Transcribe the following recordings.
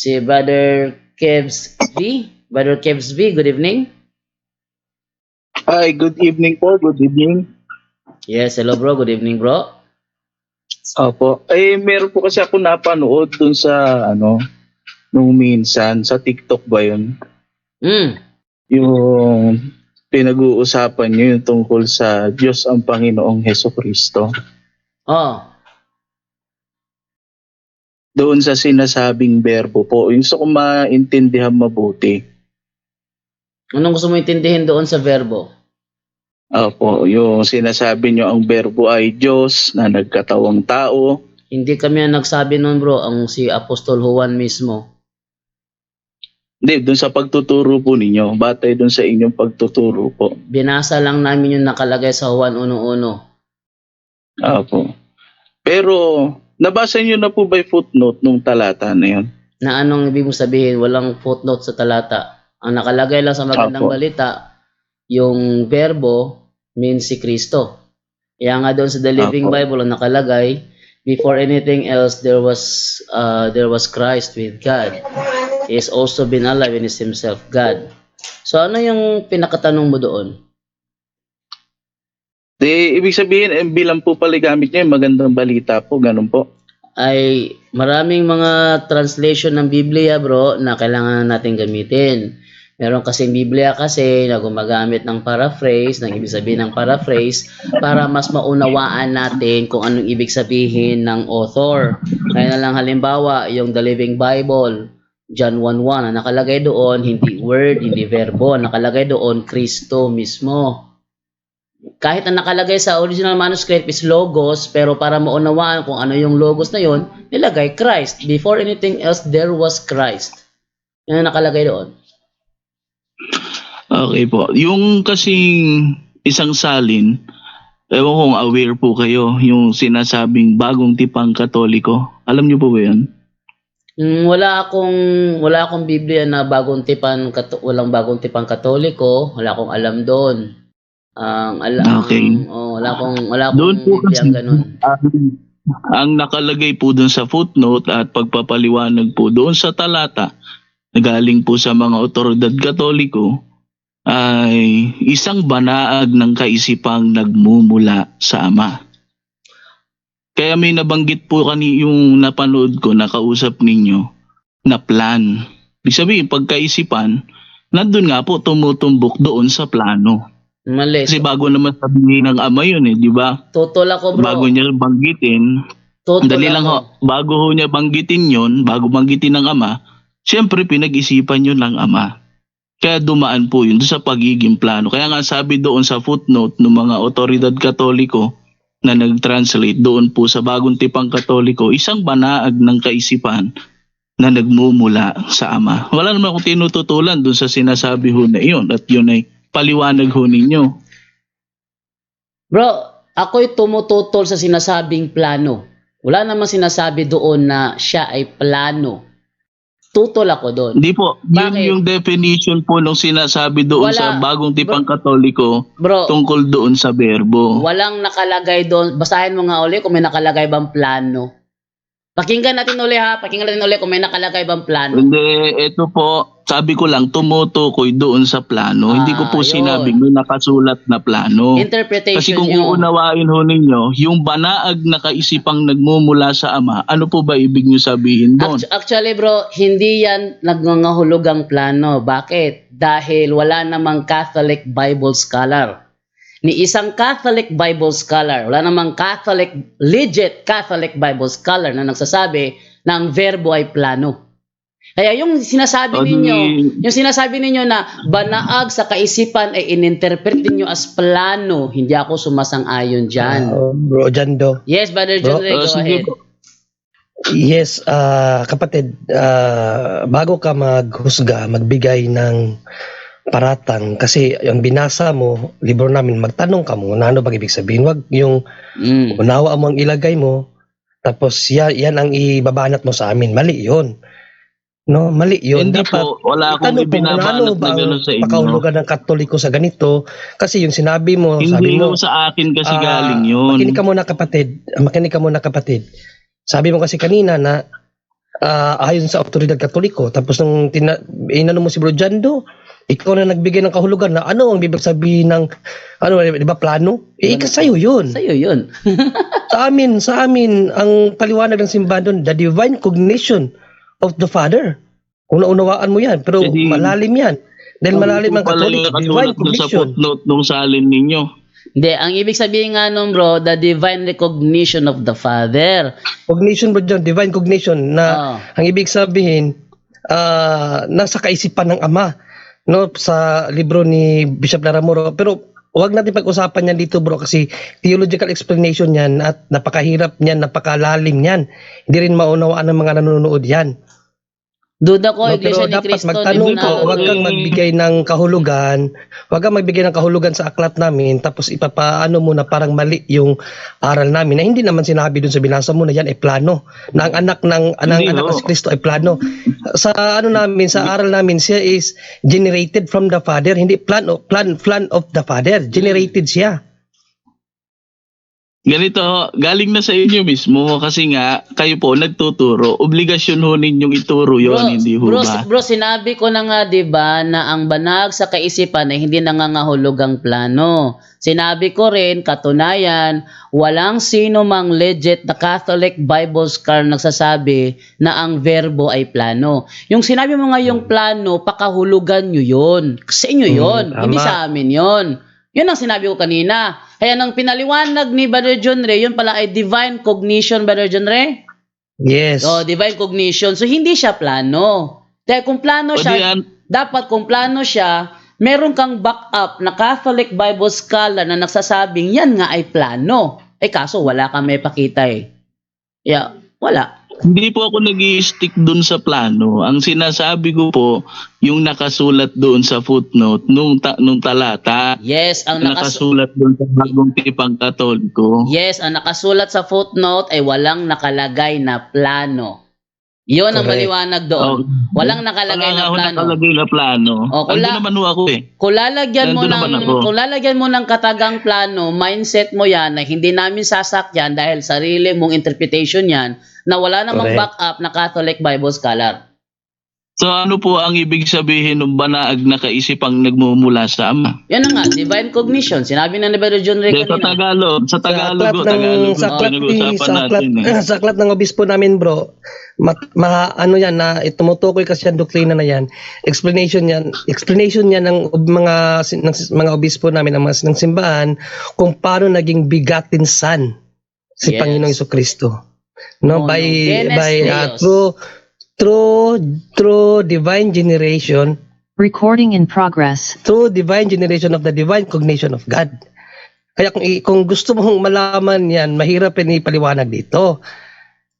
Si Brother Kevs V. Brother Kevs V, good evening. Hi, good evening po. Good evening. Yes, hello bro. Good evening bro. Opo. Meron po kasi ako napanood dun sa nung minsan sa TikTok ba yun? Hmm. Yung pinag-uusapan niyo yung tungkol sa Diyos ang Panginoong Hesukristo. Oh. Doon sa sinasabing berbo po. Yung gusto ko maintindihan mabuti. Anong gusto mo intindihin doon sa verbo? Opo, yung sinasabi niyo ang berbo ay Diyos na nagkatawang tao. Hindi kami ang nagsabi noon bro, ang si Apostol Juan mismo. Hindi, doon sa pagtuturo po ninyo. Batay doon sa inyong pagtuturo po. Binasa lang namin yung nakalagay sa Juan 1:1. Opo. Pero, nabasa niyo na po ba yung footnote nung talata na yun? Na anong ibig mong sabihin? Walang footnote sa talata. Ang nakalagay lang sa magandang Opo. balita, yung verbo means si Kristo. Kaya nga doon sa The Living Opo. Bible ang nakalagay, before anything else, there was Christ with God. He has also been alive and is himself God. So ano yung pinakatanong mo doon? Ibig sabihin, bilang po pala gamit niya, magandang balita po, ganun po. Ay maraming mga translation ng Biblia bro na kailangan natin gamitin. Meron kasing Biblia kasi na gumagamit ng paraphrase, ng ibig sabihin ng paraphrase, para mas maunawaan natin kung anong ibig sabihin ng author. Kaya na lang halimbawa, yung The Living Bible, John 1:1, ang nakalagay doon, hindi word, hindi verbo, ang nakalagay doon, Kristo mismo. Kahit ang nakalagay sa original manuscript is logos, pero para maunawaan kung ano yung logos na yon, nilagay Christ. Before anything else, there was Christ. Yan ang nakalagay doon. Okay po. Yung kasing isang salin, ewan kung aware po kayo, yung sinasabing bagong tipang Katoliko. Alam niyo po ba yan? Wala akong Biblia na walang bagong tipang Katoliko, wala akong alam doon. Okay. Wala akong Doon po Biblia kasi, ganun. ang nakalagay po doon sa footnote at pagpapaliwanag po doon sa talata na galing po sa mga otoridad Katoliko ay isang banaag ng kaisipang nagmumula sa Ama. Kaya may nabanggit po yung napanood ko, nakausap ninyo, na plan. Ibig sabihin, pagkaisipan, nandun nga po tumutumbok doon sa plano. Mali. Kasi bago naman sabihin ng Ama yun di ba? Tutol ako bro. Bago niya banggitin, dali lang ho, bago ho niya banggitin yun, bago banggitin ng Ama, siyempre pinag-isipan yun ng Ama. Kaya dumaan po yun sa pagiging plano. Kaya nga sabi doon sa footnote ng mga otoridad Katoliko na nag-translate doon po sa bagong tipang Katoliko, isang banaag ng kaisipan na nagmumula sa Ama. Wala naman akong tinututulan doon sa sinasabi ho na yun at yun ay paliwanag ho ninyo. Bro, ako'y tumututol sa sinasabing plano. Wala namang sinasabi doon na siya ay plano. Tutol ako doon. Hindi po, yun Bakit? yung definition po nung sinasabi doon sa bagong tipang Katoliko tungkol doon sa berbo. Walang nakalagay doon. Basahin mo nga uli kung may nakalagay bang plano. Pakinggan natin uli ha. Pakinggan natin uli kung may nakalagay bang plano. Hindi, ito po, sabi ko lang, tumutukoy doon sa plano. Hindi ko po Yun. sinabing may nakasulat na plano. Interpretation Kasi kung nyo. uunawain ho ninyo, yung banaag na kaisipang nagmumula sa Ama, ano po ba ibig nyo sabihin doon? Actually bro, hindi yan nagngangahulugang plano. Bakit? Dahil wala namang Catholic Bible scholar. Ni isang Catholic Bible scholar, wala namang legit Catholic Bible scholar na nagsasabi na ang verbo ay plano. Kaya yung sinasabi ninyo na banaag sa kaisipan ay ininterpret niyo as plano, hindi ako sumasang-ayon diyan. Bro Jando. Yes, Brother John Ray, go ahead. Yes, kapatid, bago ka maghusga, magbigay ng paratang, kasi yung binasa mo, libro namin, magtanong ka mo, ano ba ibig sabihin? Wag yung unawa mo ang ilagay mo, tapos yan ang ibabanat mo sa amin. Mali yun. No, mali yun. Hindi po, wala akong ibinabanat na gano'n sa inyo. Pakahulugan ng Katoliko sa ganito, kasi yung sinabi mo, hindi mo sa akin kasi galing yun. Makinig ka muna kapatid. Sabi mo kasi kanina na ayon sa otoridad Katoliko. Tapos nung inano mo si Bro Jando, ikaw na nagbigay ng kahulugan na ano ang ibig sabihin ng di ba plano? Sa'yo yun. Sa'yo yun. Sa amin, ang paliwanag ng simbahan doon, the divine cognition of the Father. Una-unawaan mo yan, pero malalim yan. Dahil malalim ang Katolik, divine cognition. Sa footnote nung salin ninyo. Hindi, ang ibig sabihin nga nun bro, the divine recognition of the Father. Cognition bro John, divine cognition na ang ibig sabihin, nasa kaisipan ng Ama. No, sa libro ni Bishop Laramuro. Pero huwag natin pag-usapan yan dito bro kasi theological explanation yan at napakahirap niyan, napakalalim yan. Hindi rin maunawaan ng mga nanonood yan. Duda ko, No, Iglesia pero ni dapat Cristo. magtanong ko, huwag kang magbigay ng kahulugan sa aklat namin tapos ipapaano mo na parang mali yung aral namin na hindi naman sinabi dun sa binasa mo na yan ay plano. Na ang anak ng si Kristo ay plano. Sa sa aral namin siya is generated from the Father, hindi plan of the Father. Generated siya. Ganito, galing na sa inyo mismo kasi nga kayo po nagtuturo. Obligasyon ho ninyong ituro yun, hindi ho ba? Bro, sinabi ko na nga 'di ba na ang banag sa kaisipan ay hindi nangangahulog ang plano. Sinabi ko rin, katunayan, walang sino mang legit na Catholic Bible scholar nagsasabi na ang verbo ay plano. Yung sinabi mo nga yung plano, pakahulugan nyo yun. Sa inyo yun, hindi sa amin yun. Yun ang sinabi ko kanina. Kaya nang pinaliwanag ni Brother John Ray, yun pala ay divine cognition, Brother John Ray? Yes. So, divine cognition. So, hindi siya plano. Dahil kung plano siya, dapat kung plano siya, meron kang backup na Catholic Bible scholar na nagsasabing yan nga ay plano. Kaso wala kang may pakita eh. Yeah, wala. Hindi po ako nag-i-stick dun sa plano. Ang sinasabi ko po, yung nakasulat doon sa footnote nung talata. Yes, ang nakasulat doon sa Bagong Tipang Katoliko. Yes, ang nakasulat sa footnote ay walang nakalagay na plano. Yun ang maliwanag doon. Walang nakalagay na plano. Nakalagay na plano. Ando naman ho ako eh. Kung lalagyan mo ng katagang plano, mindset mo yan na hindi namin sasakyan dahil sarili mong interpretation yan, na wala namang backup na Catholic Bible scholar. So ano po ang ibig sabihin ng banaag na kaisipang nagmumula sa Ama? Yan na nga, divine cognition. Sinabi na ni Brother John Ray kanina. Sa Tagalog sa aklat ng obispo namin bro, tumutukoy kasi yan, doktrina na yan. Explanation yan ng mga obispo namin, ng simbahan, kung paano naging begotten son si Panginoong Jesucristo. Through divine generation. Recording in progress. Through divine generation of the divine cognition of God. Kaya kung gusto mong malaman yan, mahirap rin ipaliwanag dito.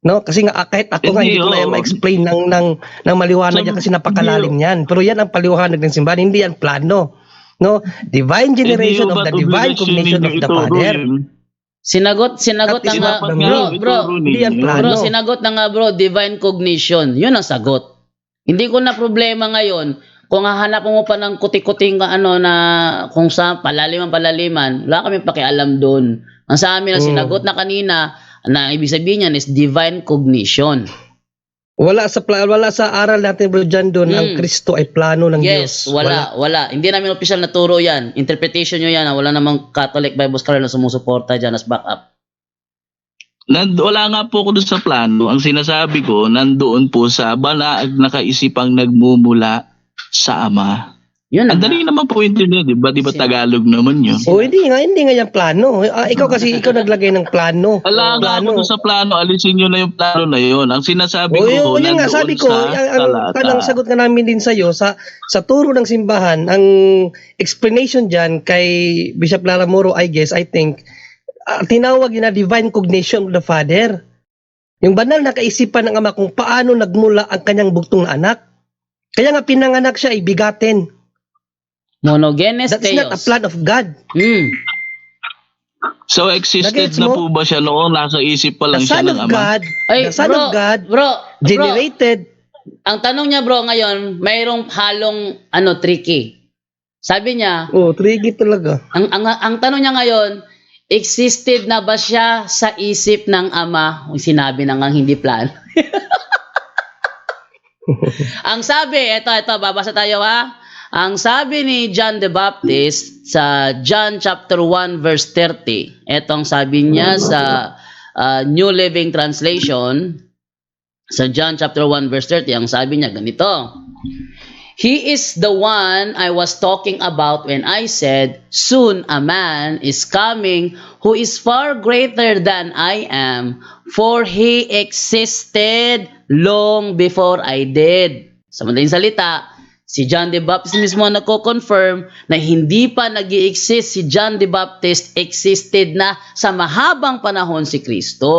No? Kasi nga kahit ako nga hindi ko na ma-explain ng maliwanag yan kasi napakalalim yan. Pero yan ang paliwanag ng simbahan, hindi yan plano. No? Divine generation of the divine cognition of the Father. Sinagot na nga, bro, sinagot na nga bro, divine cognition. Yun ang sagot. Hindi ko na problema ngayon kung hahanap mo pa ng kuti-kuting na kung sa palaliman, wala kami pakialam doon. Ang sa amin ang sinagot na kanina, na ibig sabihin niyan is divine cognition. Wala sa aral natin bro John doon ang Kristo ay plano ng Diyos. Yes, wala. Hindi namin official na turo yan. Interpretation nyo yan. Wala namang Catholic Bible scholar na sumusuporta dyan as backup. Wala nga po ako doon sa plano. Ang sinasabi ko, nandoon po sa banaag na kaisipang nagmumula sa Ama. Yun ang dali naman po yun, di ba? Di ba Tagalog naman yun? Hindi nga yan plano. Ikaw naglagay ng plano. Wala nga ako sa plano. Alisin nyo na yung plano na yun. Ang sinasabi ko, yun nga, sabi ko, ang sagot nga namin din sa'yo, sa turo ng simbahan, ang explanation dyan kay Bishop Laramuro, I think, tinawag yun na divine cognition of the Father. Yung banal na kaisipan ng Ama kung paano nagmula ang kanyang buktong na anak. Kaya nga pinanganak siya ay bigaten. Monogenes That's theos. not a plan of God. So existed na po ba siya noon? Nasa isip pa lang siya ng Ama? The Son of God, generated. Ang tanong niya bro ngayon, mayroong halong tricky. Sabi niya, tricky talaga. Ang tanong niya ngayon, existed na ba siya sa isip ng Ama? Sinabi na nga hindi plan. Ang sabi, ito, babasa tayo ha. Ang sabi ni John the Baptist sa John chapter 1 verse 30. Ito ang sabi niya sa New Living Translation. Sa John chapter 1 verse 30, ang sabi niya ganito. He is the one I was talking about when I said, soon a man is coming who is far greater than I am, for he existed long before I did. Sa madaling salita, si John the Baptist mismo nagko-confirm na hindi pa nag-i-exist si John the Baptist, existed na sa mahabang panahon si Kristo.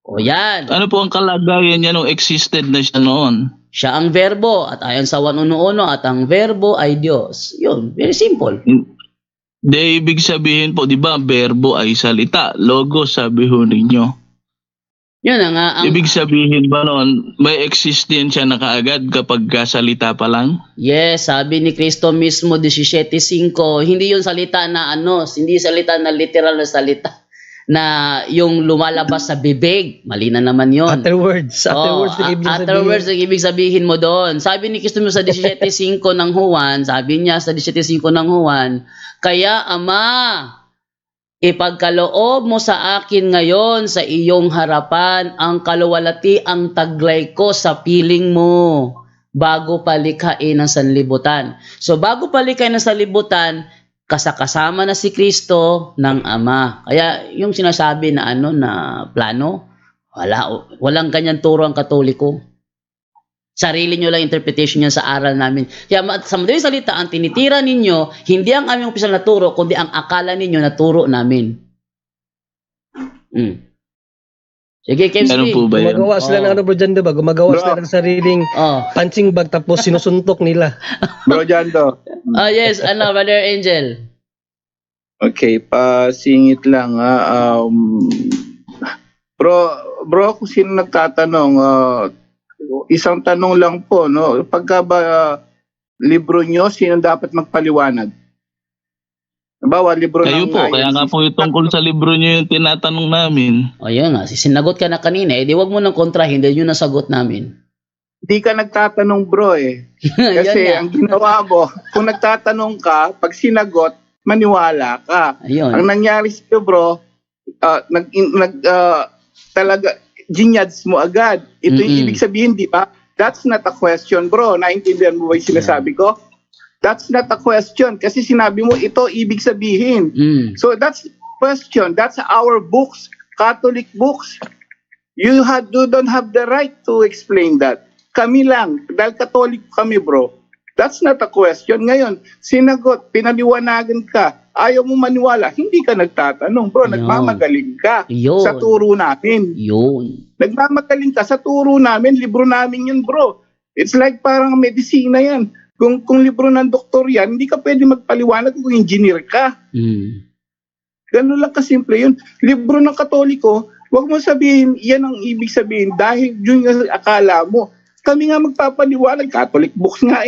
O yan. Ano po ang kalagayan niya nung existed na siya noon? Siya ang verbo at ayon sa 1:1 at ang verbo ay Diyos. Yun, very simple. De, ibig sabihin po, di ba, ang verbo ay salita. Logos, sabi ho ninyo. Yun na nga. Ibig sabihin ba noon, may existensya na kaagad kapag salita pa lang? Yes, sabi ni Kristo mismo, 17:5, hindi yun salita na hindi salita na literal na salita na yung lumalabas sa bibig. Mali na naman yun. Afterwards ang ibig sabihin mo doon. Sabi ni Kristo sa 17:5 ng Juan, sabi niya sa 17:5 ng Juan, kaya Ama, ipagkaloob mo sa akin ngayon sa iyong harapan ang kaluwalhati ang taglay ko sa piling mo bago palikhain ang sanlibutan. So bago palikhain ang sanlibutan, kasama na si Kristo ng Ama. Kaya yung sinasabi na na plano, walang ganyan turo ang Katoliko. Sarili nyo lang interpretation yan sa aral namin. Kaya sa madaling salita, ang tinitira ninyo, hindi ang aming opisyal na turo, kundi ang akala ninyo na turo namin. Sige, Kemsley. Gumagawa sila ng bro Jando ba? Gumagawa sila ng sariling punching bag tapos sinusuntok nila. Bro Jando. Yes, Brother Angel. Okay, pasingit lang Bro, kung sino nagtatanong, isang tanong lang po, no? Pagka ba libro nyo, sino dapat magpaliwanag? Bawa, libro kayo po, kaya nga po yung tungkol sa libro nyo yung tinatanong namin. O yun nga, sinagot ka na kanina, di wag mo nang kontrahin dahil yun ang sagot namin. Hindi ka nagtatanong bro Kasi ang ginawa mo, kung nagtatanong ka, pag sinagot, maniwala ka. Ayun. Ang nangyari sa'yo bro, talaga, ginyads mo agad. Ito yung ibig sabihin, di ba? That's not a question bro. Naintindihan mo ba yung sinasabi ko? That's not a question kasi sinabi mo ito ibig sabihin. So that's the question. That's our books, Catholic books. You don't have the right to explain that. Kami lang, dahil Catholic kami bro. That's not a question. Ngayon, sinagot, pinaliwanagan ka, ayaw mo maniwala, hindi ka nagtatanong bro, nagmamagaling ka sa turo namin. Nagmamagaling ka sa turo namin, libro namin yun bro. It's like parang medisina yan. Kung libro ng doktor yan, hindi ka pwede magpaliwanag kung engineer ka. Ganun lang kasimple yun. Libro ng Katoliko, wag mo sabihin, yan ang ibig sabihin dahil yun yung akala mo. Kami nga magpapaliwanag, Catholic books nga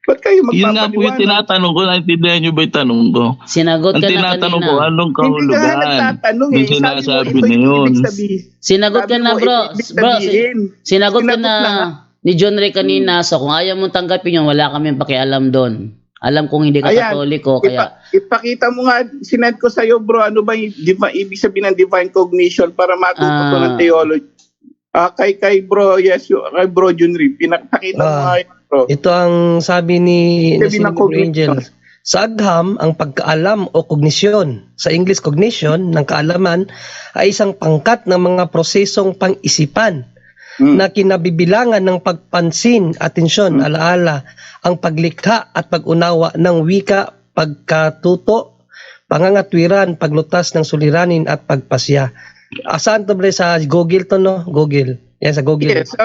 Ba't kayo magpapaliwanag? Yun nga po yung tinatanong ko, naintindihan nyo ba yung tanong ko? Sinagot ka na kanina. Ang tinatanong ko, anong kahulugan? Hindi ka nagtatanong yung sinasabi na yun. Sinagot ka na bro. Sinagot ka na ni John Ray kanina, so kung ayaw mong tanggapin yun, wala kaming pakialam doon. Alam kong hindi ka Katoliko, kaya... Ipakita mo nga, sinend ko sa'yo bro, ano ba yung ibig sabihin ng divine cognition para matuto ko ng theology. Kay bro, kay bro John Ray, pinakita mo nga yun bro. Ito ang sabi ni Angel. Sa agham, ang pagkaalam o kognisyon, sa English cognition, ng kaalaman, ay isang pangkat ng mga prosesong pang-isipan na kinabibilangan ng pagpansin, atensyon, alaala, ang paglikha at pag-unawa ng wika, pagkatuto, pangangatwiran, paglutas ng suliranin at pagpasya. Saan to bre? Sa Google to, no? Google. Yan, sa Google. Yes.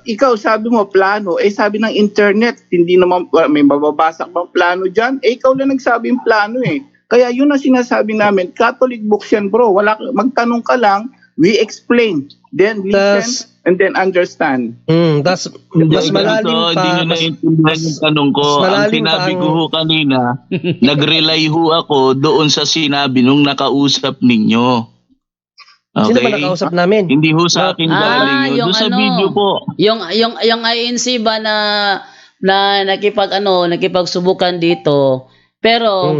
Ikaw, sabi mo, plano. Sabi ng internet, hindi naman, may mababasa bang plano dyan? Ikaw lang nagsabi yung plano Kaya yun ang sinasabi namin. Catholic books yan, bro. Magtanong ka lang, we explain. Then listen, and then understand. Mas malalim pa. Hindi nyo naintindihan yung tanong ko. Ang sinabi ko ho kanina, nag-rely ho ako doon sa sinabi nung nakausap ninyo. Sino ba Okay? nakausap namin? Hindi ho sa akin galing yun. yung Doon sa ano, video po. yung INC ba na nakipagsubukan dito. Pero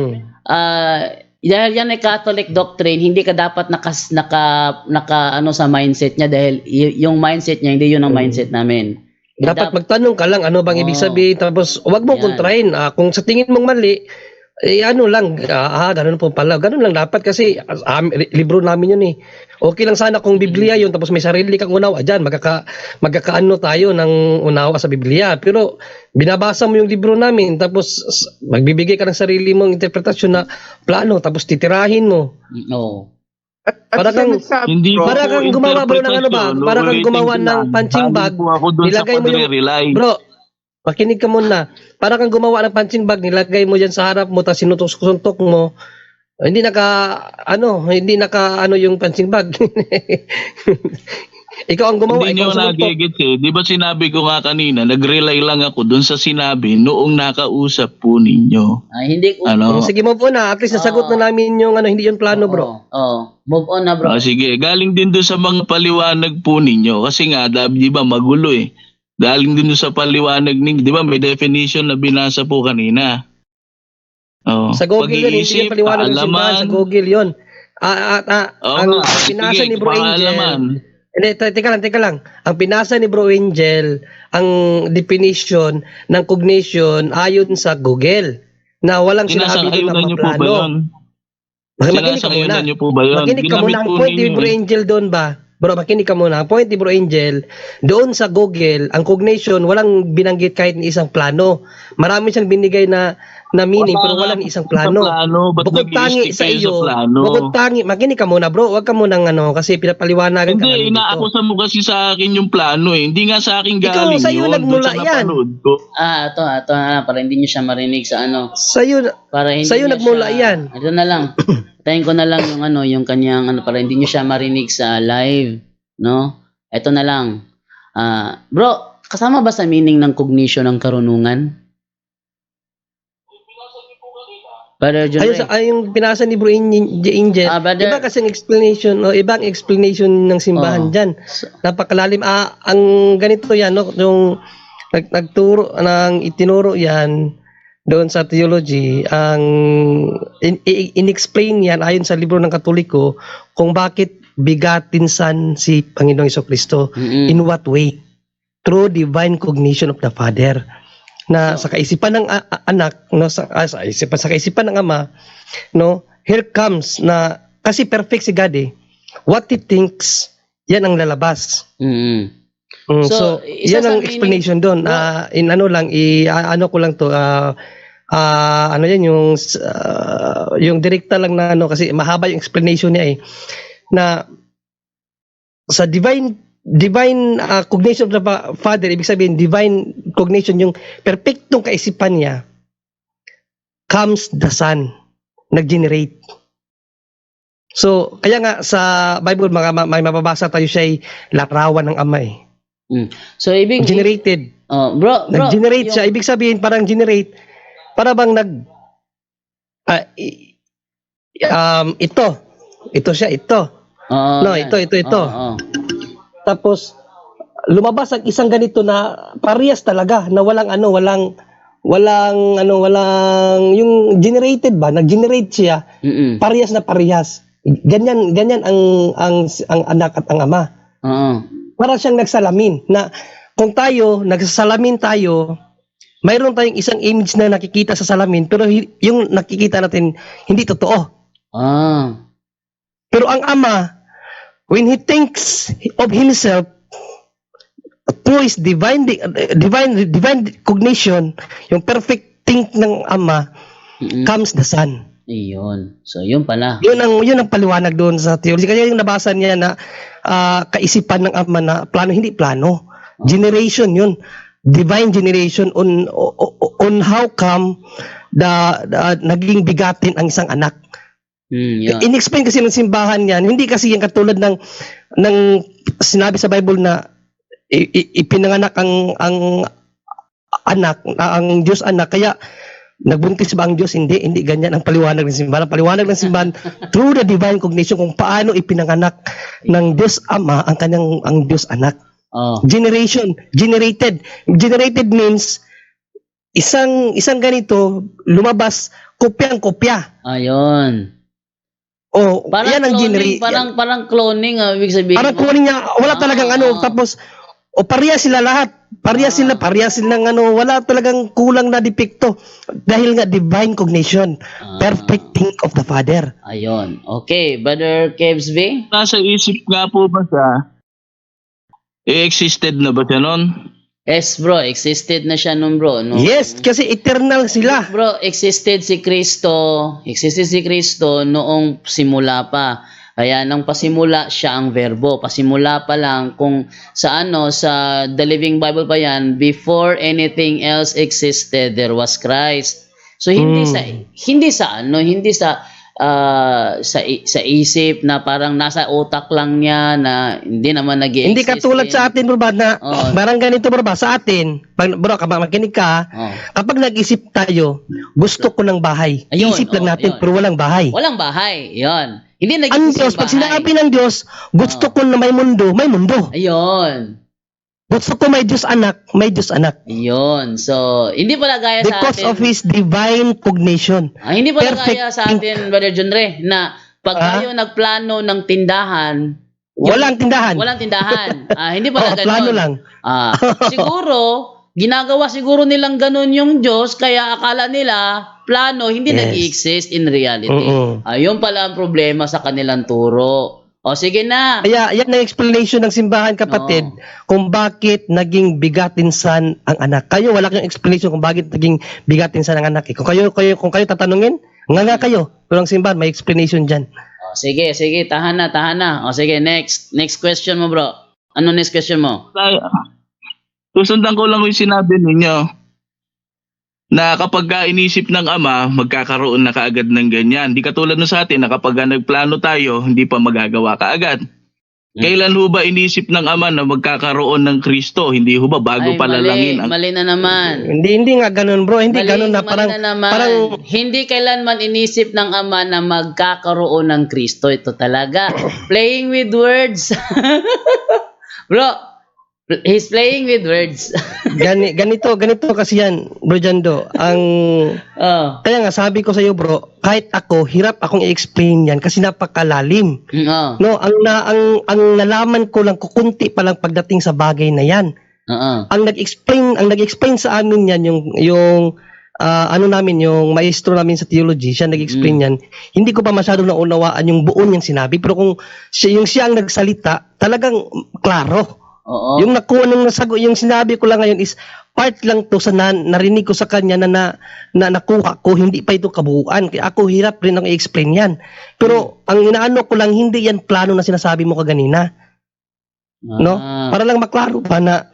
dahil yan ay Catholic doctrine, hindi ka dapat naka ano sa mindset niya dahil yung mindset niya hindi yun ang mindset namin. Dapat magtanong ka lang ano bang ibig sabihin, tapos wag mo Yan. kontrahin. Kung sa tingin mong mali, ano lang, ganun po pala. Ganun lang dapat kasi libro namin yun eh. Okay lang sana kung Biblia yun, tapos may sarili kang unawa dyan, magkakaano tayo ng unawa sa Biblia. Pero binabasa mo yung libro namin, tapos magbibigay ka ng sarili mong interpretasyon na plano, tapos titirahin mo. No. Para kang- Hindi po Para kang gumawa bro ng ano ba? interpretasyon, Para kang ulitin gumawa ko ng lang. punching bag. Galing po ako doon sa Nilagay mo yung pagre-rely. Bro, makinig ka muna. Para kang gumawa ng punching bag, nilagay mo diyan sa harap mo, tapos sinutok-suntok mo. Hindi naka yung punching bag. Ikaw ang gumawa, Hindi ikaw nyo ang suntok. nagigit eh. Di ba sinabi ko nga kanina, nag-rely lang ako doon sa sinabi noong nakausap po ninyo. Hindi ko. Ano? Sige, move on na. At least nasagot na namin yung hindi yung plano, bro. Move on na, bro. Sige, galing din doon sa mga paliwanag po ninyo. Kasi nga, di ba magulo eh. Galing din doon sa paliwanag ninyo. Di ba may definition na binasa po kanina. Sa Google yun, hindi yung paliwanag ng simbahan. Sa Google yun. Ang pinasa ni Bro Angel. Hindi, teka lang. Ang pinasa ni Bro Angel, ang definition ng cognition ayon sa Google na walang sinabi doon ng Sinasang-ayunan nyo po ba plano. yun? Sinasang-ayunan nyo po ba yun? Makinig ka muna. Ang point ni Bro Angel doon ba? Bro, makinig ka muna. Ang point ni Bro Angel, doon sa Google, ang cognition, walang binanggit kahit ni isang plano. Marami siyang binigay na meaning, pero walang isang plano. Bukod tangi sa iyo. Bukod tangi, makinig ka muna, bro. Huwag ka munang kasi pinapaliwanagan ka namin Hindi, inaakusa mo kasi sa akin yung plano eh. Hindi nga sa akin galing Ikaw, sa'yo yun. nagmula Doon sa yan. napanood ko. Ito na, para hindi niyo siya marinig sa ano. Sa'yo Niya nagmula siya, yan. Ito na lang. Tayin ko na lang yung kanyang para hindi niyo siya marinig sa live, no? Ito na lang. Bro, kasama ba sa meaning ng cognition ng karunungan? Brother John Ray. Yung pinasa ni Bro Angel, brother. iba kasing explanation, ibang explanation ng simbahan dyan. Napakalalim. Ang ganito yan, no? Yung nagturo, itinuro yan doon sa theology, ang in-explain yan ayon sa libro ng Katoliko kung bakit bigatinsan si Panginoong Jesucristo. In what way? Through divine cognition of the Father. Na sa kaisipan ng anak, no, sa kaisipan ng ama, no, here comes na kasi perfect si God eh. What he thinks, yan ang lalabas. So yan ang explanation doon. Ano ko lang to, ano yan yung direkta lang na kasi mahaba yung explanation niya eh, na sa divine cognition of the Father, ibig sabihin divine cognition, yung perfectong kaisipan niya, comes the Son, nag-generate. So kaya nga sa Bible may mababasa tayo siya ay larawan ng Ama eh. So ibig generated. Bro, nag-generate siya, ibig sabihin parang generate, para bang ito siya. Ito. Tapos lumabas ang isang ganito na parehas talaga, na walang yung generated ba, nag-generate siya, parehas na parehas. Ganyan ang anak at ang ama. Para siyang nagsalamin, na kung tayo nagsasalamin tayo, mayroon tayong isang image na nakikita sa salamin, pero yung nakikita natin hindi totoo. Pero ang ama, when he thinks of himself through his divine cognition, yung perfect think ng ama, comes the Son. Iyon. So yun pala. Yun ang paliwanag doon sa theology. Kaya yung nabasa niya na kaisipan ng ama na plano, hindi plano. Generation yun. Divine generation on how come naging bigatin ang isang anak. In-explain kasi ng simbahan yan, hindi kasi yung katulad ng sinabi sa Bible na ipinanganak ang anak, ang Diyos anak, kaya Nagbuntis ba ang Diyos? Hindi ganyan ang paliwanag ng simbahan. Ang paliwanag ng simbahan, through the divine cognition, kung paano ipinanganak ng Diyos Ama ang Diyos Anak. Oh. Generated means isang ganito lumabas kopyang-kopya. Ayun. O Parang yan ang cloning, parang cloning, ibig sabihin. Parang cloning niya, wala talagang tapos pareha sila lahat. Pareha sila ng wala talagang kulang na depekto dahil nga divine cognition, perfect think of the Father. Ayun. Okay, Brother Kevs B? Nasa isip nga po ba siya? Existed na ba siya noon? Yes, bro. Existed na siya nun, bro. No? Yes, kasi eternal sila. Bro, existed si Kristo noong simula pa. Kaya nang pasimula siya ang verbo. Pasimula pa lang kung sa The Living Bible pa yan, before anything else existed, there was Christ. So hindi sa isip na parang nasa utak lang niya na hindi naman nag-i-exist. Hindi katulad sa atin, bro, na parang ganito, bro, sa atin, bro, kapag makinig ka, kapag nag-isip tayo, gusto ko ng bahay. Ayun, Isip lang natin, pero walang bahay. Walang bahay, yun. Hindi Ang nag-isip Diyos, pag bahay. sinabi ng Diyos, gusto ko na may mundo. Ayun. Gusto ko may Diyos anak. Ayun. So, hindi pala gaya sa Because atin. of His divine cognition. Hindi pala perfect gaya sa atin, Brother John Ray, na pag tayo nagplano ng tindahan, Walang tindahan. Hindi pala ganun. Plano lang. Siguro, ginagawa siguro nilang ganun yung Diyos, kaya akala nila, plano, hindi nag-exist in reality. Ayun pala ang problema sa kanilang turo. O, sige na. Kaya yan ang explanation ng simbahan, kapatid, kung bakit naging bigatinsan ang anak. Kayo, wala kayong explanation kung bakit naging bigatinsan ang anak. Kung kayo tatanungin, nga kayo. Pero ang simbahan, may explanation dyan. O, sige, tahan na. O, sige, next question mo, bro. Ano next question mo? Susundan ko lang yung sinabi ninyo na kapag inisip ng Ama, magkakaroon na kaagad ng ganyan. Hindi katulad na sa atin na kapag nagplano tayo, hindi pa magagawa kaagad. Kailan ho ba inisip ng Ama na magkakaroon ng Kristo? Hindi ho ba bago palalangin? Mali na naman. Hindi nga ganun, bro. Hindi ganun na parang hindi kailanman inisip ng Ama na magkakaroon ng Kristo. Ito talaga. Playing with words. Bro, he's playing with words. ganito kasi yan, Bro Jando. Kaya nga sabi ko sa iyo, bro, kahit ako, hirap akong i-explain yan kasi napakalalim. No, ang nalaman ko lang, kukunti pa lang pagdating sa bagay na yan. Ang nag-explain sa amin yan, yung maestro namin sa theology, siya nag-explain yan. Hindi ko pa masyadong naunawaan yung buo niyang sinabi, pero kung siya ang nagsalita, talagang klaro. Oo. Yung nakuha ng nasagot, yung sinabi ko lang ngayon is part lang to sa narinig ko sa kanya na nakuha ko, hindi pa ito kabuuan. Kaya ako hirap rin ang i-explain yan. Pero ang inaano ko lang, hindi yan plano na sinasabi mo kaganina. No? Para lang maklaro pa na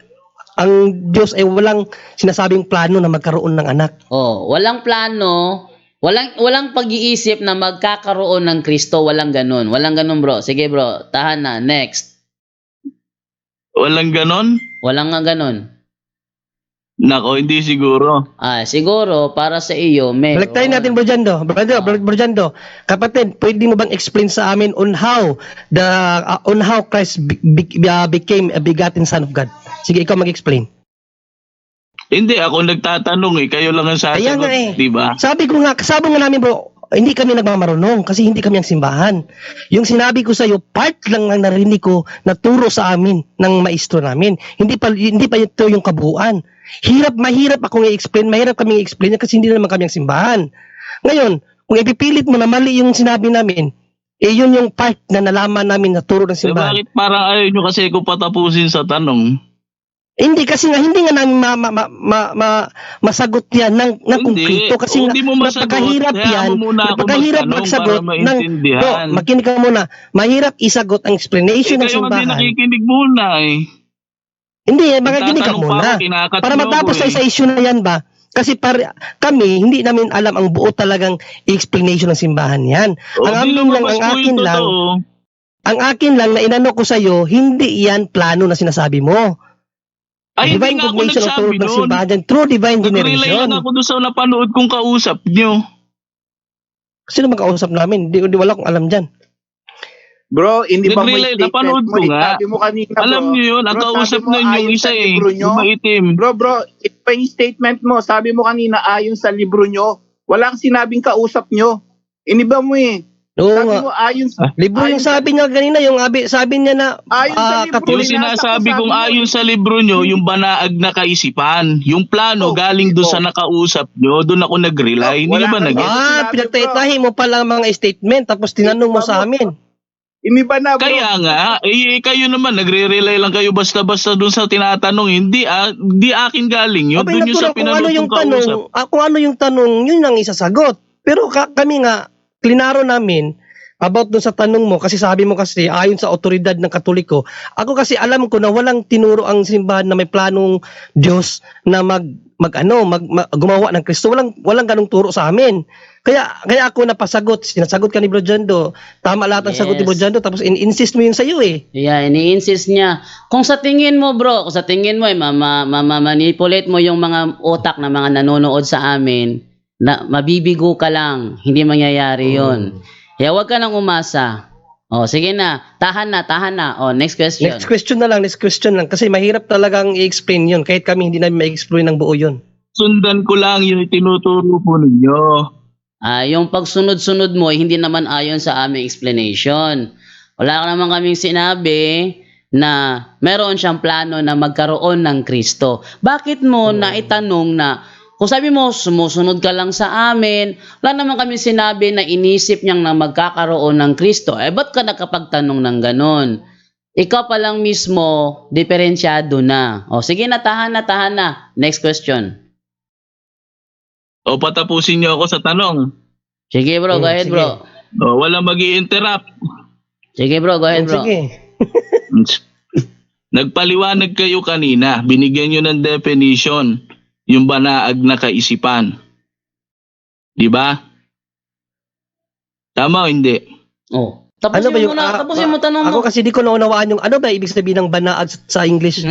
ang Diyos ay walang sinasabing plano na magkaroon ng anak. Walang plano, walang pag-iisip na magkakaroon ng Kristo, walang ganun. Walang ganun, bro. Sige, bro. Tahan na. Next. Walang ganon? Walang nga ganon. Nako, hindi siguro. Siguro, para sa iyo, meron. Baliktarin natin, Bro Jando. Kapatid, pwede mo bang explain sa amin on how Christ became a begotten Son of God? Sige, ikaw mag-explain. Hindi, ako nagtatanong Kayo lang ang sasagot, di ba? Sabi nga namin, bro, hindi kami nagmamarunong kasi hindi kami ang simbahan. Yung sinabi ko sa iyo, part lang ang narinig ko na turo sa amin ng maestro namin. Hindi pa ito yung kabuuan. Mahirap akong i-explain, mahirap kaming i-explain kasi hindi naman kami ang simbahan. Ngayon, kung ipipilit mo na mali yung sinabi namin, yun yung part na nalaman namin na turo ng simbahan. Bakit parang ayaw nyo kasi ko patapusin sa tanong? Hindi kasi hindi nga namin masagot yan ng konkreto kasi napakahirap yan. Napakahirap magsagot ng makinig ka muna. Mahirap isagot ang explanation ng simbahan. Kayo hindi nakikinig muna Hindi, makikinig ka muna. Para matapos sa issue na yan ba? Kasi kami, hindi namin alam ang buo talagang explanation ng simbahan yan. Ang akin lang na inano ko sa iyo, hindi yan plano na sinasabi mo. Ay, hindi Divine nga ako coordination ang nagsabi turo ng doon. simbahan dyan. True divine Nag-relay generation. lang ako doon sa napanood kong kausap nyo. Sino makausap namin? Hindi wala akong alam dyan. Bro, hindi ba may Nag-relay, statement napanood mo? ko nga. Sabi mo kanina, Alam bro. niyo yun, ang Bro, kausap sabi mo, na yung ayon isa sa libro nyo. yung maitim. Bro, ito pa yung statement mo. Sabi mo kanina, ayon sa libro nyo. Wala kang sinabing kausap nyo. Iniba mo eh. Oo Sabi nga. mo, ayon sa... Libro yung sabi niya kanina, sabi niya na Ayon sa libro, Yung Katolik. sinasabi kong ayon sa libro nyo, yung banaag na kaisipan. Yung plano galing doon sa nakausap nyo, doon ako nag-relay. Hindi Wala ba kang nag sinabi, pinagtaytahi mo pala ang mga statement tapos tinanong mo sa amin. Iniba na, bro. Kaya nga, kayo naman, nagre-relay lang kayo basta-basta doon sa tinatanong. Hindi akin galing yun. Abay, Doon yung sa natural, kung ano pinanood yung kong tanong, kausap. kung ano yung tanong, yun ang isasagot. Pero kami nga, klinaro namin about dun sa tanong mo, kasi sabi mo kasi, ayon sa otoridad ng Katoliko, ako kasi alam ko na walang tinuro ang simbahan na may planong Diyos na gumawa ng Kristo. Walang ganong turo sa amin. Kaya ako napasagot, sinasagot ka ni Bro Jando, tama lahat ang sagot ni Bro Jando, tapos insist mo yung sa'yo eh. Yeah, ini-insist niya. Kung sa tingin mo, bro, manipulate mo yung mga utak na mga nanonood sa amin, na mabibigo ka lang, hindi mangyayari yon. Kaya huwag ka nang umasa. Oh, sige na, tahan na. Oh, next question. Next question lang, kasi mahirap talagang i-explain yun, kahit kami hindi namin ma-explain ng buo yun. Sundan ko lang yung tinuturo po ninyo. Yung pagsunod-sunod mo, hindi naman ayon sa aming explanation. Wala naman kaming sinabi na meron siyang plano na magkaroon ng Kristo. Bakit mo na itanong na, kung sabi mo, sumusunod ka lang sa amin, wala naman kami sinabi na inisip niyang na magkakaroon ng Kristo. Ba't ka nakapagtanong ng ganon? Ikaw pa lang mismo, diferensyado na. O, sige na, tahan na. Next question. O patapusin niyo ako sa tanong. Sige bro, go ahead sige. bro. O wala mag-i-interrupt. Sige bro, go ahead bro. Sige. Nagpaliwanag kayo kanina, binigyan nyo ng definition, yung banaag na kaisipan. Di ba? Tama o hindi? Oh. Tapusin mo tanong mo. Ako kasi di ko naunawaan yung ano ba ibig sabihin ng banaag sa English.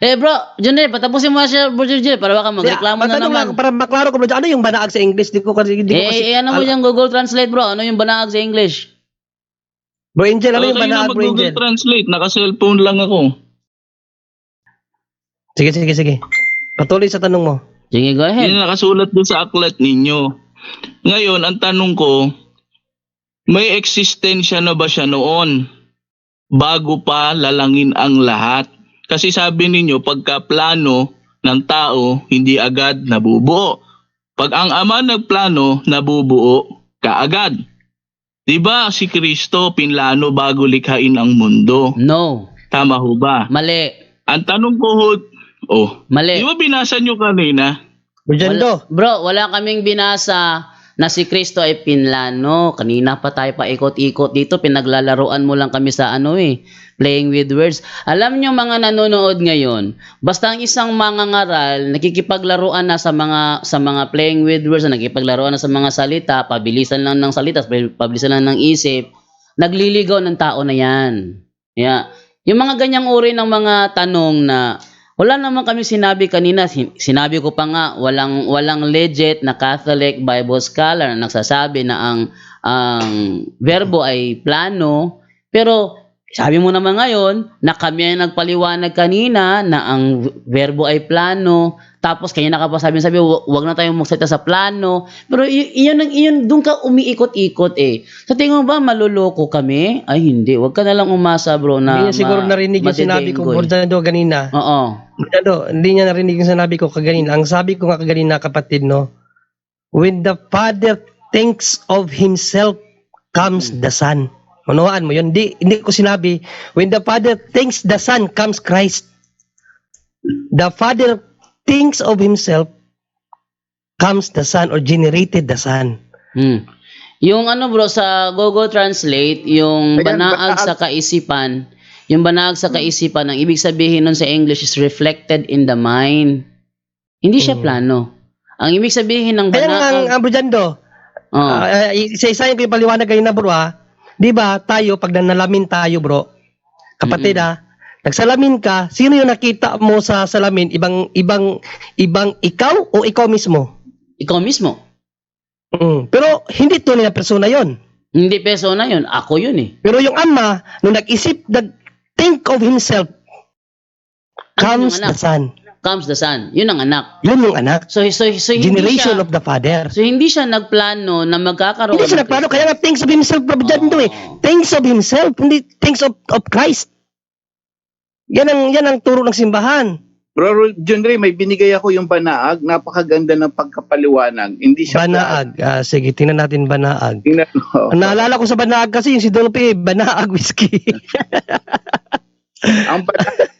Bro, Junel, patapusin mo na siya, bro Junel, para baka magreklamo na naman. Para maklaro ko, ano yung banaag sa English? Di ko kasi ano mo dyan, Google Translate bro? Ano yung banaag sa English? Bro Angel, ano yung Kayo banaag, na Bro mag-Google Angel? Translate, naka-cellphone lang ako. Sige. Patuloy sa tanong mo. Sige, go ahead. Yan nakasulat doon sa aklat ninyo. Ngayon, ang tanong ko, may eksistensya na ba siya noon bago pa lalangin ang lahat? Kasi sabi ninyo, pagka plano ng tao, hindi agad nabubuo. Pag ang Ama nagplano, nabubuo kaagad. Diba si Kristo pinlano bago likhain ang mundo? No. Tama ho ba? Mali. Ang tanong ko ho, Mali. di ba binasa nyo kanina? Bro, Wala kaming binasa na si Kristo ay pinlano. Kanina pa tayo pa ikot-ikot dito. Pinaglalaruan mo lang kami sa playing with words. Alam nyo mga nanonood ngayon, basta ang isang mangangaral, nakikipaglaruan na sa mga playing with words, nakikipaglaruan na sa mga salita, pabilisan lang ng salita, pabilisan lang ng isip, nagliligaw ng tao na yan. Yeah. Yung mga ganyang uri ng mga tanong na wala naman kami sinabi kanina, sinabi ko pa nga, walang legit na Catholic Bible scholar na nagsasabi na ang verbo ay plano, pero sabi mo naman ngayon na kami ay nagpaliwanag kanina na ang verbo ay plano, tapos kanya nakapasabi, wag na tayong magsalita sa plano, pero iyon doon ka umiikot-ikot eh. Sa tingin mo ba maluloko kami? Ay hindi, wag ka na lang umasa bro na hindi niya siguro narinig yung sinabi ko, Bordado, kanina. Oo. Bordado, hindi niya narinig yung sinabi ko kaganina. Ang sabi ko nga kaganina, kapatid, no? When the Father thinks of Himself, comes the Son. Manawaan mo yun. Hindi ko sinabi, when the Father thinks the Son, comes Christ. The Father thinks of Himself, comes the Son, or generated the Son. Yung bro, sa Google Translate, yung banaag sa kaisipan, ang ibig sabihin nun sa English is reflected in the mind. Hindi siya plano. Ang ibig sabihin ng banaag... Kaya nga, Bro Jando, isa-isayin ko yung paliwanag kayo na bro, di ba tayo, pag nanalamin tayo bro, kapatid nagsalamin ka, sino yung nakita mo sa salamin? Ibang ikaw o ikaw mismo? Ikaw mismo. Pero hindi tunay na persona yon. Hindi persona yun. Ako yun eh. Pero yung ama, nung nag-isip, think of himself, comes the son. Comes the son. Yun ang anak. Yun yung anak. So hindi Generation siya, of the father. So hindi siya nagplano na magkakaroon. Hindi siya nagplano, kaya nga thinks of himself, Brother John Doe. Thinks of himself, hindi thinks of Christ. Yan ang turo ng simbahan. Bro, John Ray, may binigay ako yung banaag. Napakaganda ng pagkapaliwanag. Hindi siya Banaag. Sige, tingnan natin banaag. Tingnan mo. Ang naalala ko sa banaag kasi yung si Dolphy, banaag whiskey. Ang banaag,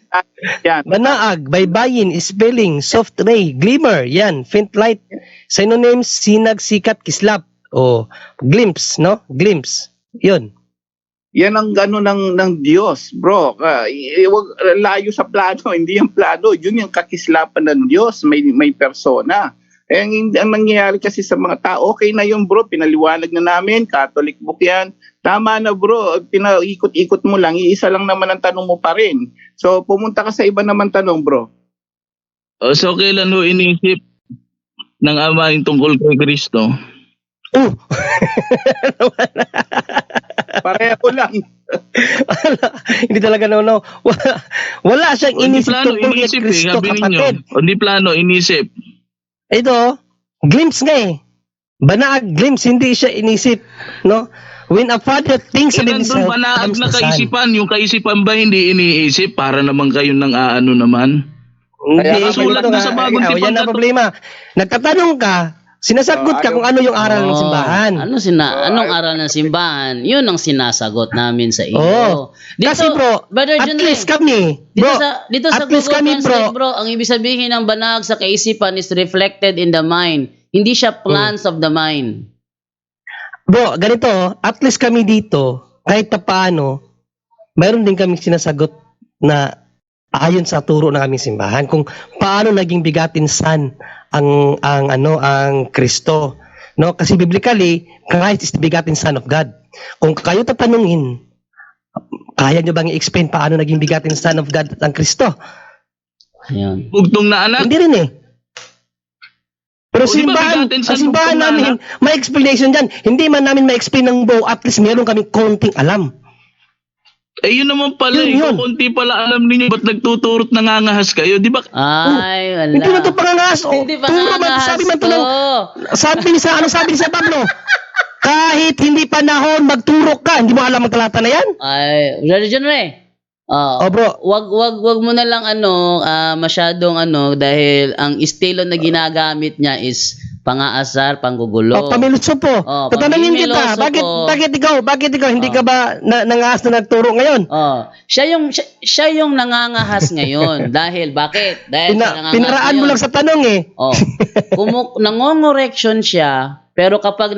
yan. Banaag, baybayin, spelling, soft ray, glimmer, yan, faint light, synonyms, sinag, sikat, kislap, o glimpse, no? Glimpse, yun. Yan ang ng Diyos, bro. Wag layo sa plano, hindi yung plano. Yun yung kakislapan ng Diyos, may persona. Ang nangyayari kasi sa mga tao, okay na yun, bro, pinaliwanag na namin, Catholic book yan. Tama na, bro, pinaikot-ikot mo lang, iisa lang naman ang tanong mo pa rin. So, pumunta ka sa iba naman tanong, bro. So, kailan mo inisip ng Ama yung tungkol kay Kristo? Pareho lang. Hindi talaga no. Wala siyang inisip tungkol kay Kristo, kapatid. Hindi plano, inisip. Ito, glimpse nga eh. Banaag, glimpse, hindi siya inisip, no? When a father thinks of himself, banaag comes na the son. kaisipan. Yung kaisipan ba hindi iniisip? Para naman kayo ng aano naman. Hindi, sulat na sa bagong tipan. Yan ang problema. Nagtatanong ka, sinasagot ka kung ano yung aral ng simbahan. Anong aral ng simbahan? Yun ang sinasagot namin sa iyo. Dito, kasi bro, Brother at John least Ray, kami, bro, dito sa at least Google kami, Translate, bro, ang ibig sabihin ng banag sa kaisipan is reflected in the mind. Hindi siya plans of the mind. Bro, ganito, at least kami dito, kahit pa paano, mayroon din kami sinasagot na ayon sa turo ng aming simbahan kung paano naging bigatin san ang Kristo, no? Kasi biblically, Christ is the begotten Son of God. Kung kayo tatanungin, kaya nyo bang i-explain paano naging begotten Son of God ang Kristo? Ayun. Bugtong na anak. Hindi rin eh. Pero simbahan namin, may explanation dyan. Hindi man namin ma-explain ng buo, at least meron kami konting alam. Yun naman pala yun. Konti pala alam ninyo, ba't nagtuturot nangangahas kayo? Di ba? Ay, wala. Hindi na ito pangangas. Hindi pangangas Sabi ni sa Pablo, kahit hindi panahon, magturo ka. Hindi mo alam ang talata na yan? Ay, Brother John Ray. Bro. Wag mo na lang masyadong dahil ang estilo na ginagamit niya is pangaasar, panggugulo. Pamiluso po. Tatanungin kita, bakit ikaw hindi ka ba nangaas na nagturo ngayon? Siya yung nangangahas ngayon. Dahil bakit? Dahil pinaraan mo lang sa tanong eh. Nangongorection siya, pero kapag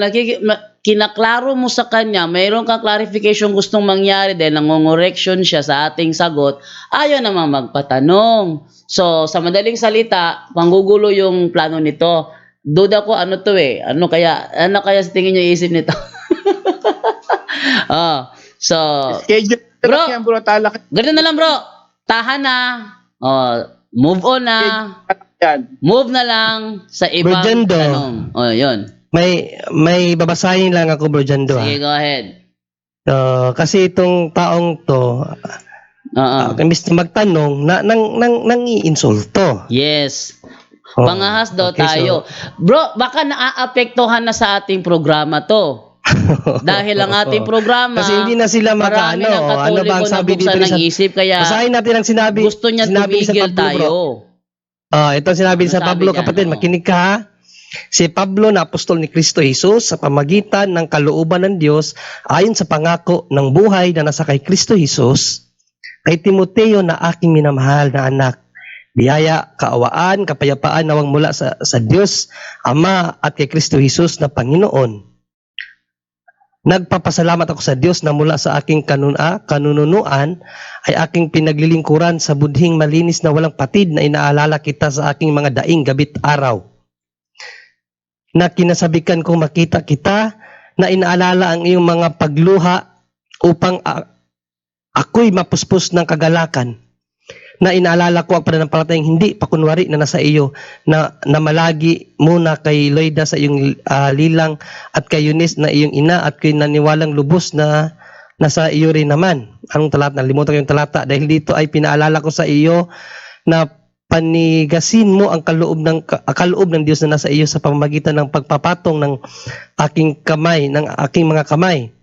kinaklaro mo sa kanya, mayroon kang clarification gustong mangyari dahil nangongorection siya sa ating sagot, ayaw naman magpatanong. So, sa madaling salita, panggugulo yung plano nito. Duda ko ano to eh. Ano kaya sa tingin niyo iisip nito? So, schedule bro, yan, bro, talak. ganun na lang, bro. Tahan na. Move on na. Move na lang sa ibang tanong. Yun. May babasahin lang ako, Bro Jando. Sige, go ahead. Kasi itong taong to, imbis na magtanong, nang iinsulto. Yes. Pangahas daw tayo. Bro, baka naaapektuhan na sa ating programa to. Dahil ang ating programa, kasi hindi na sila marami ng Katoliko na buksan ng isip, kaya basahin natin ang sinabi. Gusto niya tumigil tayo. Ito sinabi sa Pablo, kapatid, makinig ka ha. Si Pablo na apostol ni Kristo Jesus sa pamagitan ng kalooban ng Diyos ayon sa pangako ng buhay na nasa kay Kristo Jesus, kay Timoteo na aking minamahal na anak. Biyaya, kaawaan, kapayapaan nawang mula sa Diyos, Ama at kay Kristo Jesus na Panginoon. Nagpapasalamat ako sa Diyos na mula sa aking kanunuan ay aking pinaglilingkuran sa budhing malinis na walang patid na inaalala kita sa aking mga daing gabit araw. Na kinasabikan kong makita kita na inaalala ang iyong mga pagluha upang ako'y mapuspos ng kagalakan. na inaalala ko ang pananampalatayang hindi pakunwari na nasa iyo, na malagi muna kay Loida sa iyong lilang at kay Eunice na iyong ina at kay naniwalang lubos na nasa iyo rin naman. Anong talata? Nalimutan ko yung talata. Dahil dito ay pinaalala ko sa iyo na panigasin mo ang kaloob ng Diyos na nasa iyo sa pamamagitan ng pagpapatong ng aking mga kamay.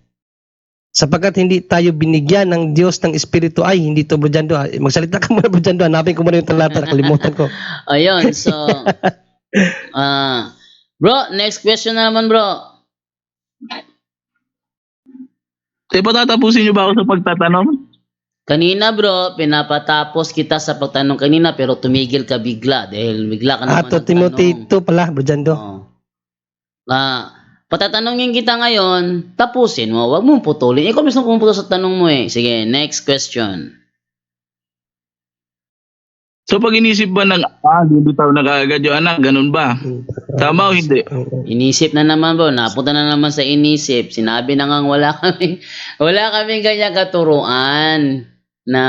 Sapagkat hindi tayo binigyan ng Diyos ng Espiritu. Ay, hindi to, Bro Jando. Magsalita ka muna, Bro Jando. Hanapin ko muna yung talata. Nakalimutan ko. Ayun, so, bro, next question na naman, bro. Patatapusin niyo ba ako sa pagtatanong? Kanina, bro, pinapatapos kita sa pagtanong kanina, pero tumigil ka bigla dahil bigla ka naman to Timothy 2 pala, Bro Jando. Patatanungin kita ngayon, tapusin mo, wag mong putulin. Ikaw mismo pumuputol sa tanong mo eh. Sige, next question. So pag inisip ba ng hindi tayo nakaagad yung anak, ganun ba? Tama o hindi? Inisip na naman, bro, napunta na naman sa inisip. Sinabi na nga wala kaming ganyan katuruan na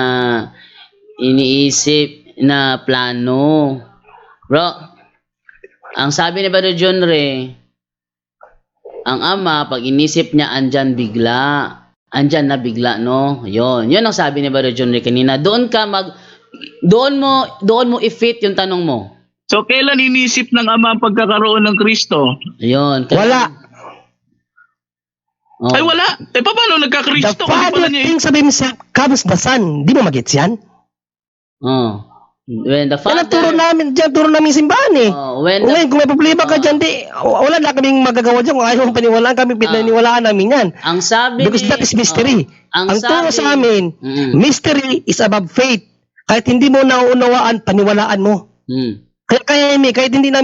iniisip na plano. Bro, ang sabi ni Brother John Ray, ang ama, pag inisip niya, andyan na bigla, no? Yun ang sabi ni Brother John Ray kanina. Doon mo i-fit yung tanong mo. So, kailan inisip ng ama ang pagkakaroon ng Kristo? Ayun. Wala. Oh. Ay, wala. Paano nagka-Kristo? The Father thinks of Himself comes the Son. Di mo magets yan? Oh. When the Father... Yan turo namin simbahan eh. Ngayon, kung may problema ka dyan, wala na kaming magagawa dyan. Kung ayaw mong paniwalaan kami, pinaniwalaan namin yan. Ang sabi because that is mystery. Ang turo sa amin, mystery is above faith. Kahit hindi mo nauunawaan, paniwalaan mo. Kaya kahit hindi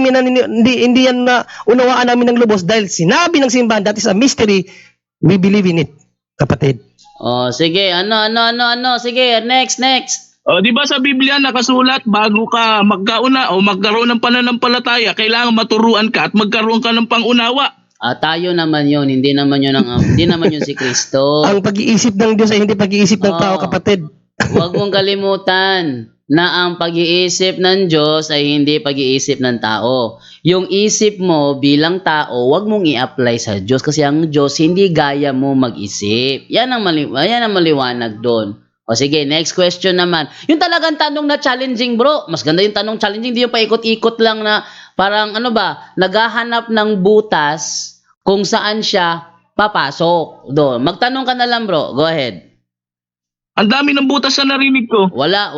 yan na unawaan namin ng lubos dahil sinabi ng simbahan, that is a mystery, we believe in it, kapatid. Oh, sige. Ano? Sige, next. O, di ba sa Biblia nakasulat, bago ka magkauna o magkaroon ng pananampalataya, kailangan maturuan ka at magkaroon ka ng pangunawa. Tayo naman yun, hindi naman yun si Kristo. Ang pag-iisip ng Diyos ay hindi pag-iisip ng tao, kapatid. Huwag mong kalimutan na ang pag-iisip ng Diyos ay hindi pag-iisip ng tao. Yung isip mo bilang tao, huwag mong i-apply sa Diyos kasi ang Diyos hindi gaya mo mag-isip. Yan ang maliwanag doon. O sige, next question naman. Yung talagang tanong na challenging, bro. Mas ganda yung tanong challenging, hindi yung paikot-ikot lang na parang naghahanap ng butas kung saan siya papasok. Doon. Magtanong ka na lang, bro. Go ahead. Ang dami ng butas na narinig ko. Wala.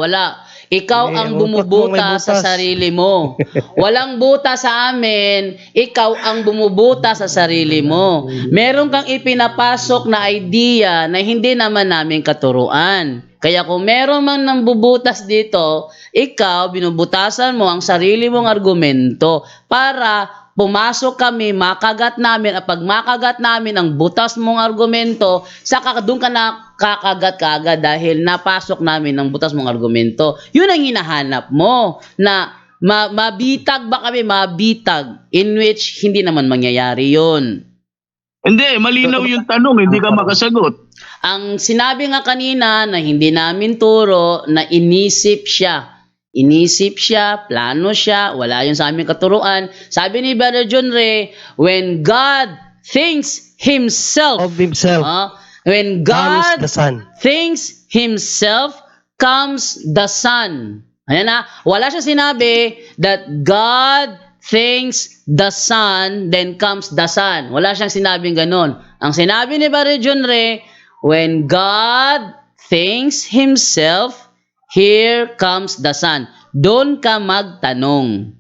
Ikaw ang bumubuta sa sarili mo. Walang buta sa amin, ikaw ang bumubuta sa sarili mo. Meron kang ipinapasok na idea na hindi naman namin katuruan. Kaya kung meron man nang bubutas dito, ikaw binubutasan mo ang sarili mong argumento para pumasok kami, makagat namin, at pag makagat namin ang butas mong argumento, saka doon ka na kakagat kaagad dahil napasok namin ang butas mong argumento. Yun ang hinahanap mo, na mabitag ba kami? Mabitag, in which hindi naman mangyayari yun. Hindi, malinaw yung tanong, hindi ka makasagot. Ang sinabi nga kanina na hindi namin turo na inisip siya. Inisip siya, plano siya, wala yun sa aming katuruan. Sabi ni Brother John Ray, when God thinks Himself, when God thinks Himself, comes the Son. Ayan na, wala siya sinabi that God thinks the Son, then comes the Son. Wala siyang sinabing ganun. Ang sinabi ni Brother John Ray, when God thinks Himself, here comes the Son. Doon ka magtanong.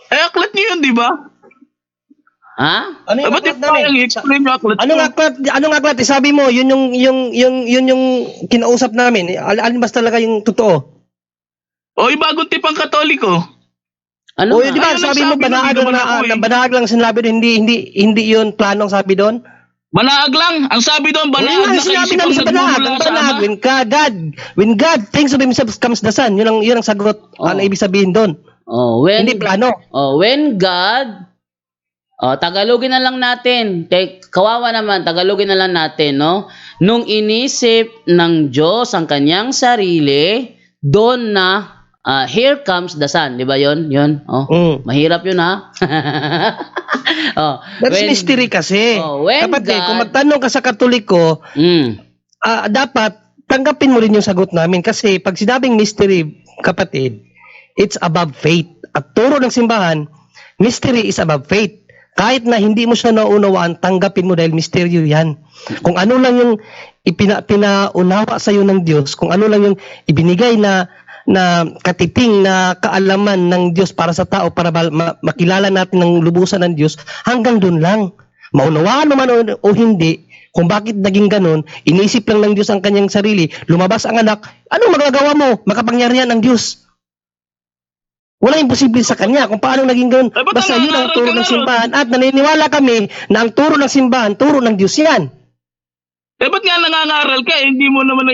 Aklat niyo yun, di ba? Ha? Ano yung aklat namin? I-explain yung aklat Anong aklat? Sabi mo, yun yung kinausap namin. Alin ba talaga yung totoo? O, bagong tipang Katoliko. Ano o, di ba, sabi mo, banaag lang sinabi doon, hindi yun planong sabi doon? Banaag lang. Ang sabi doon, banaag na sinabi namin sa banaag. When God thinks of Himself comes the Son. Yun ang sagot. Ano ibig sabihin doon? Hindi plano. When God Tagalogin na lang natin. Kawawa naman, Tagalogin na lang natin, no? Nung inisip ng Diyos ang kanyang sarili, doon na, here comes the sun. Di ba yun? Yun. Mahirap yun, ha? That's mystery kasi. Kapatid, kung magtanong ka sa Katoliko, dapat tanggapin mo rin yung sagot namin. Kasi pag sinabing mystery, kapatid, it's above faith. At turo ng simbahan, mystery is above faith. Kahit na hindi mo siya naunawaan, tanggapin mo dahil misteryo yan. Kung ano lang yung pinaunawa sa iyo ng Diyos, kung ano lang yung ibinigay na katiting na kaalaman ng Diyos para sa tao, para makilala natin ng lubusan ng Diyos, hanggang doon lang. Maunawaan mo man o hindi, kung bakit naging ganun, inisip lang ng Diyos ang kanyang sarili, lumabas ang anak, anong magagawa mo? Makapangyarihan ng Diyos. Wala imposible sa kanya kung paano naging ganun. Basta yun ang turo ng simbahan at naniniwala kami na ang turo ng simbahan, turo ng Diyos yan. Ba't nga nangangaral ka? Hindi mo naman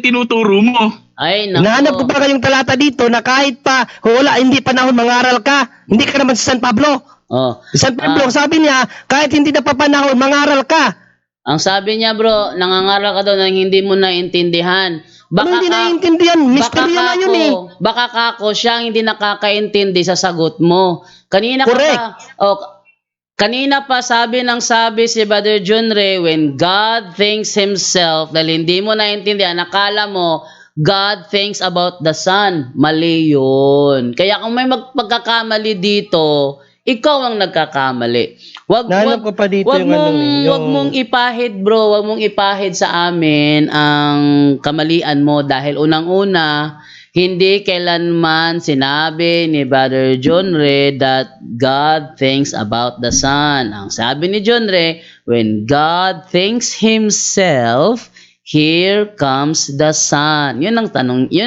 tinuturo mo. Ay, naku. Nahanap ko pa kayong talata dito na kahit pa hindi panahon mangaral ka, hindi ka naman si San Pablo. Si San Pablo, sabi niya, kahit hindi na pa panahon, mangaral ka. Ang sabi niya, bro, nangangaral ka daw nang hindi mo naintindihan. Baka hindi naiintindihan, mystery na yun eh. Baka kako siya hindi nakakaintindi sa sagot mo. Kanina pa sabi si Brother John Ray, when God thinks Himself, dahil hindi mo naintindihan, nakala mo, God thinks about the sun. Mali yun. Kaya kung may pagkakamali dito, ikaw ang nagkakamali. Wag mong ipahid, bro. Wag mong ipahid sa amin ang kamalian mo dahil unang-una, hindi kailanman sinabi ni Brother John Ray that God thinks about the sun. Ang sabi ni John Ray, when God thinks Himself, here comes the sun. Yun ang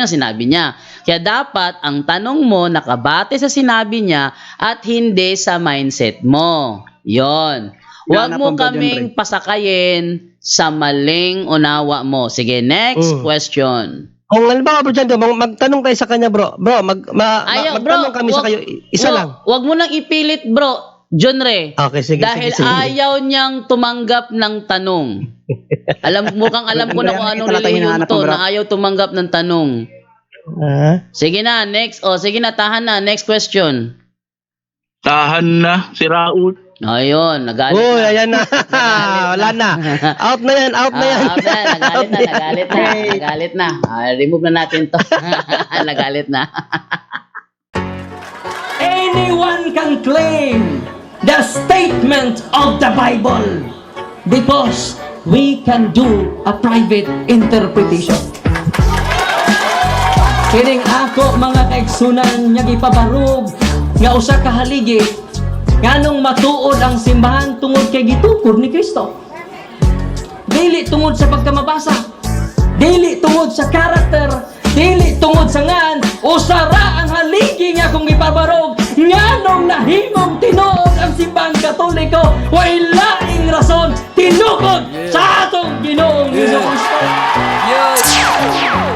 sinabi niya. Kaya dapat ang tanong mo nakabate sa sinabi niya at hindi sa mindset mo. Yon. Huwag mo kaming pasakayin sa maling unawa mo. Sige, next question. Kung halimbawa, bro, dyan, magtanong tayo sa kanya, bro. Magtanong kami sa kayo. Isa lang. Huwag mo nang ipilit, bro. John Ray. Okay, sige. Dahil ayaw niyang tumanggap ng tanong. Alam ko na kung anong lilihim to na ayaw tumanggap ng tanong. Sige na, next. Sige na, tahan na. Next question. Tahan na, si Raul. Ayun, nagalit na. Ayan na. Wala na. Out na yan. Nagalit na. Remove na natin to. Nagalit na. Anyone can claim the statement of the Bible because we can do a private interpretation. Kining ako mga kaigsunan nga gipabarog nga usa ka haligi nganong matuod ang simbahan tungod kay gitukod ni Kristo. Dili tungod sa pagkamabasa, dili tungod sa karakter, dili tungod sa ngan usara ang haligi nga kung gipabarog nganong nahimong tinuod ang simbahan Katoliko way laing rason tinukod sa atong Ginoong Jesucristo.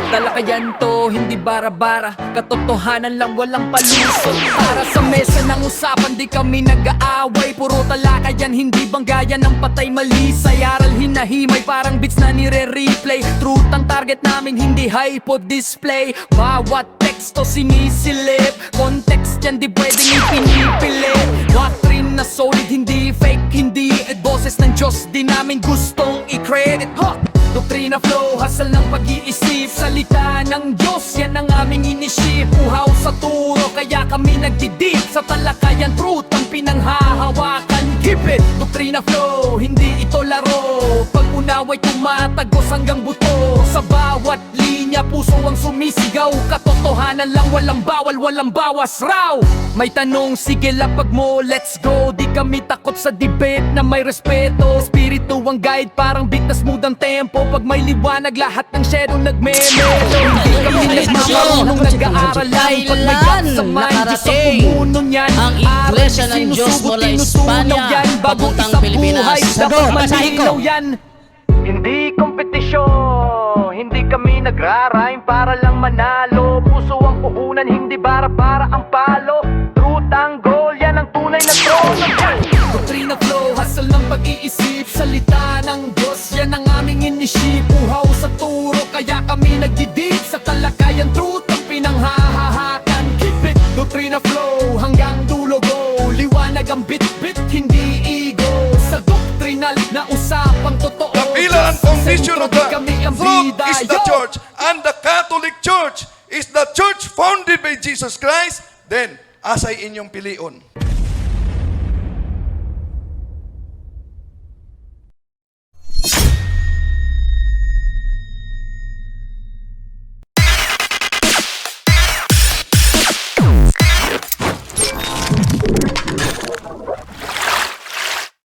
Talakayan to, hindi bara-bara, katotohanan lang walang palusot. Para sa mesa ng usapan, di kami nag-aaway. Puro talakayan, hindi banggayan ng patay mali. Sayaral hinahimay, parang beats na nire-replay. Truth ang target namin, hindi hype o display. Bawat teksto sinisilip, context yan di pwedeng ipinipilit. Doctrine na solid, hindi fake, hindi boses ng Diyos, di namin gustong i-credit. Doktrina flow, hasal ng pag-iisip. Salita ng Diyos, yan ang aming inisip. Uhaw sa turo, kaya kami nagdidip. Sa talakayan, truth ang pinanghahawakan. Keep it! Doktrina flow, hindi ito laro. Pag-unaway tumatagos hanggang buto. Sa bawat linya, puso ang sumisigaw. Katotohanan lang, walang bawal, walang bawas raw. May tanong, sige lapag mo, let's go. Di kami takot sa debate na may respeto. Espiritu ang guide, parang beat na smooth ang tempo. Pag may liwanag, lahat ng shadow nagme-medo. Hindi kami nagmamarunong nag-aaral lang. Pag may gap sa mind, Diyos ang pumuno niyan. Ang Iglesia ng Diyos mula Espanya papuntang Pilipinas. Dapat malinaw yan. Hindi kompetisyon, hindi kami nagra-rhyme para lang manalo. Puso ang puhunan, hindi bara-bara ang palo. Truth ang goal, yan ang tunay na trono. mission of Di the kami ang fruit bida, is the yo! church, and the Catholic Church is the church founded by Jesus Christ, then asay inyong pilion.